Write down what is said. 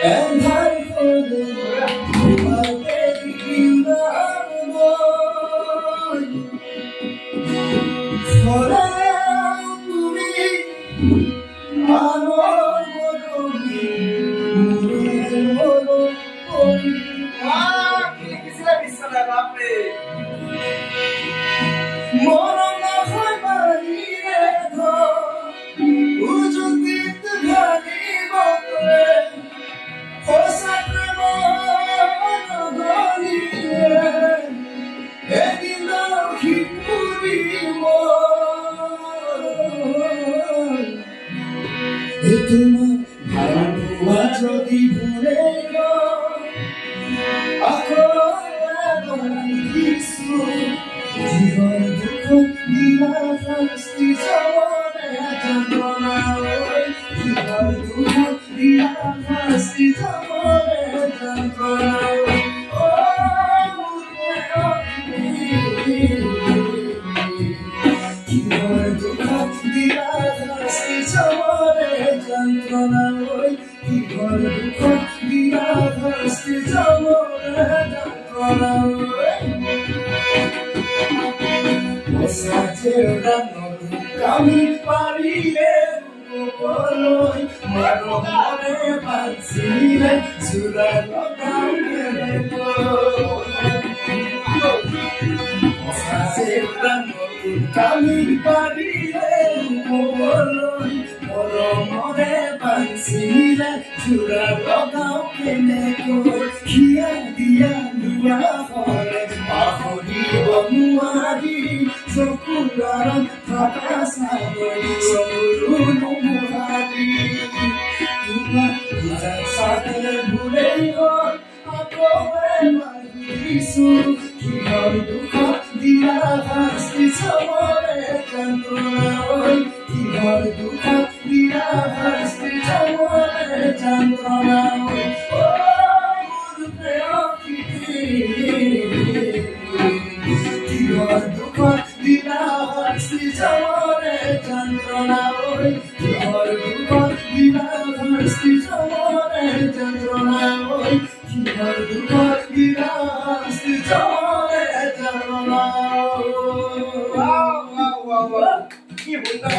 And I forget my baby in the morning. For I believe I know তোমার ভালোবাসা যদি ভুলে কিছু জীবন দুঃখ দিলা শাস্তি জীবনে যন্ত্রণা জীবন দুঃখ দিলা শাস্তি জীবনে যন্ত্রণা জীবন দুঃখ দিলা শাস্তি জীবনে যন্ত্রণা জীবন দুঃখ দিলা শাস্তি জীবনে যন্ত্রণা Kami parile boloi maro mare pansile sura lokam ko kami parile boloi maro mare pansile sura lokam ko kia dia dua hore ahori bonuadi Sokuraran Takasaboi Sorunu Muhadi Tuha Kujan Satele Buleyon Ako Emar Bisu Kihar Dukha Dia Hasti Samara